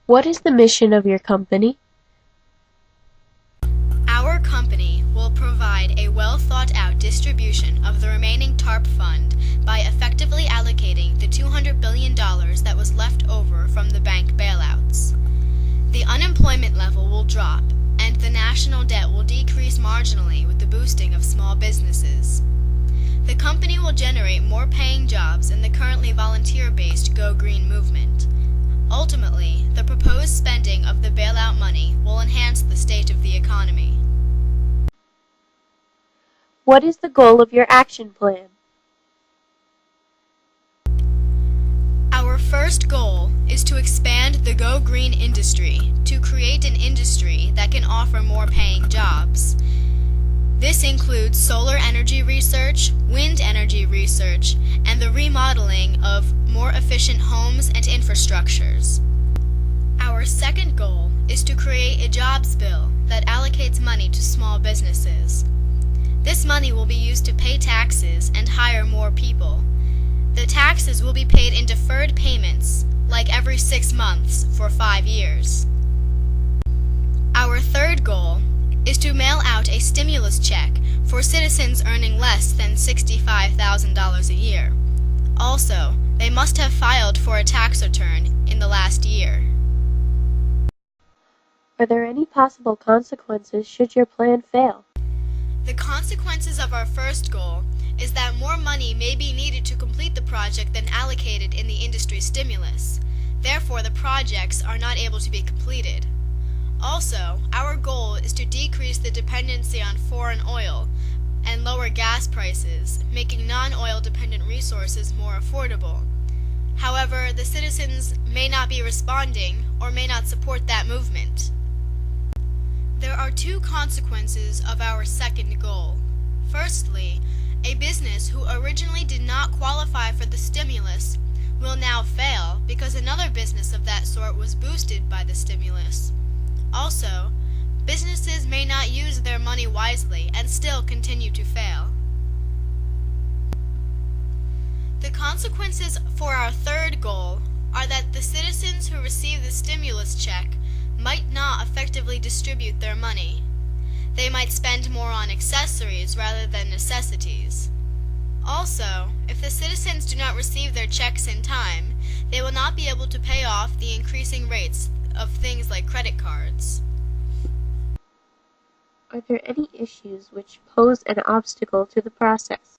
What is the mission of your company? Our company will provide a well-thought-out distribution of the remaining TARP fund by effectively allocating the $200 billion that was left over from the bank bailouts. The unemployment level will drop, and the national debt will decrease marginally with the boosting of small businesses. The company will generate more paying jobs in the currently volunteer-based Go Green movement. Ultimately, the proposed spending of the bailout money will enhance the state of the economy. What is the goal of your action plan? Our first goal is to expand the Go Green industry to create an industry that can offer more paying jobs. This includes solar energy research, wind energy research, and the remodeling of more efficient homes and infrastructures. Our second goal is to create a jobs bill that allocates money to small businesses. This money will be used to pay taxes and hire more people. The taxes will be paid in deferred payments, like every 6 months for 5 years. Our third goal is to mail out a stimulus check for citizens earning less than $65,000 a year. Also, they must have filed for a tax return in the last year. Are there any possible consequences should your plan fail? The consequences of our first goal is that more money may be needed to complete the project than allocated in the industry stimulus. Therefore, the projects are not able to be completed. Also, our goal is to decrease the dependency on foreign oil and lower gas prices, making non-oil dependent resources more affordable. However, the citizens may not be responding or may not support that movement. There are 2 consequences of our second goal. Firstly, a business who originally did not qualify for the stimulus will now fail because another business of that sort was boosted by the stimulus. Also, businesses may not use their money wisely and still continue to fail. The consequences for our third goal are that the citizens who receive the stimulus check might not effectively distribute their money. They might spend more on accessories rather than necessities. Also, if the citizens do not receive their checks in time, they will not be able to pay off the increasing rates of things like credit cards. Are there any issues which pose an obstacle to the process?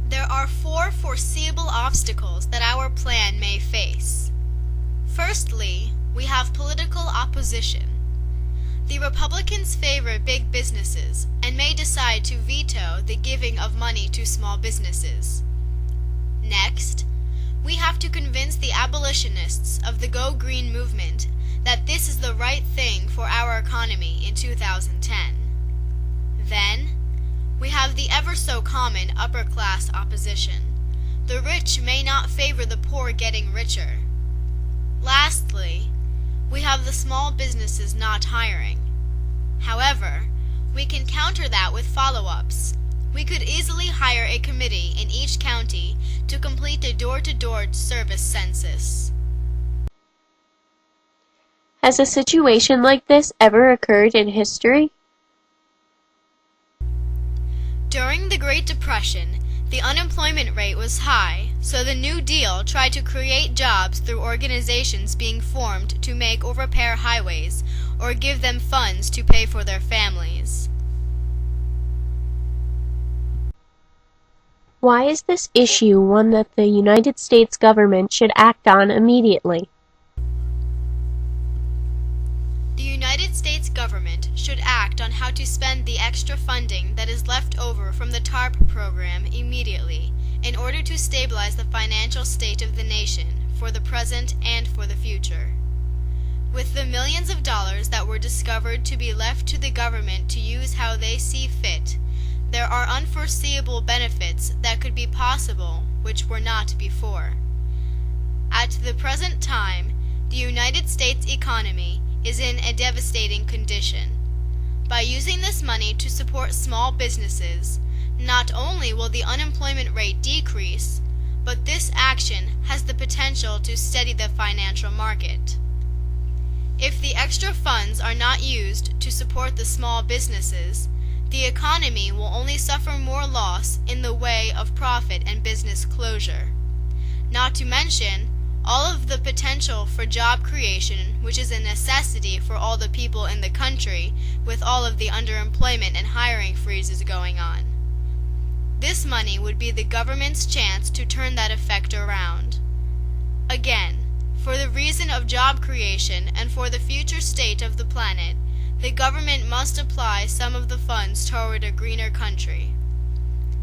There are 4 foreseeable obstacles that our plan may face. Firstly, we have political opposition. The Republicans favor big businesses and may decide to veto the giving of money to small businesses. Next, we have to convince the abolitionists of the Go Green movement that this is the right thing for our economy in 2010. Then, we have the ever-so-common upper-class opposition. The rich may not favor the poor getting richer. Lastly, we have the small businesses not hiring. However, we can counter that with follow-ups. We could easily hire a committee in each county to complete a door-to-door service census. Has a situation like this ever occurred in history? During the Great Depression, the unemployment rate was high, so the New Deal tried to create jobs through organizations being formed to make or repair highways, or give them funds to pay for their families. Why is this issue one that the United States government should act on immediately? The United States government should act on how to spend the extra funding that is left over from the TARP program immediately in order to stabilize the financial state of the nation for the present and for the future. With the millions of dollars that were discovered to be left to the government to use how they see fit, there are unforeseeable benefits that could be possible which were not before. At the present time, the United States economy is in a devastating condition. By using this money to support small businesses, not only will the unemployment rate decrease, but this action has the potential to steady the financial market. If the extra funds are not used to support the small businesses, the economy will only suffer more loss in the way of profit and business closure. Not to mention all of the potential for job creation, which is a necessity for all the people in the country with all of the underemployment and hiring freezes going on. This money would be the government's chance to turn that effect around. Again, for the reason of job creation and for the future state of the planet, the government must apply some of the funds toward a greener country.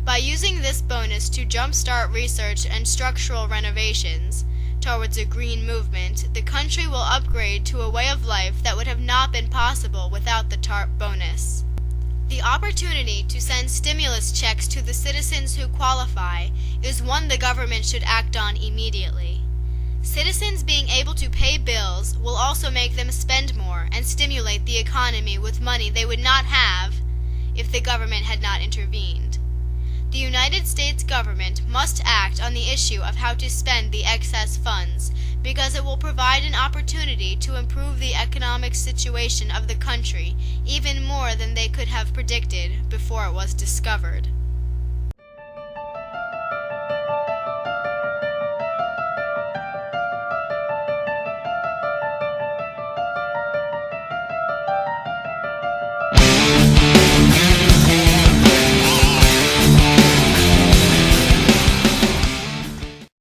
By using this bonus to jumpstart research and structural renovations towards a green movement, the country will upgrade to a way of life that would have not been possible without the TARP bonus. The opportunity to send stimulus checks to the citizens who qualify is one the government should act on immediately. Citizens being able to pay bills will also make them spend more and stimulate the economy with money they would not have if the government had not intervened. The United States government must act on the issue of how to spend the excess funds because it will provide an opportunity to improve the economic situation of the country even more than they could have predicted before it was discovered.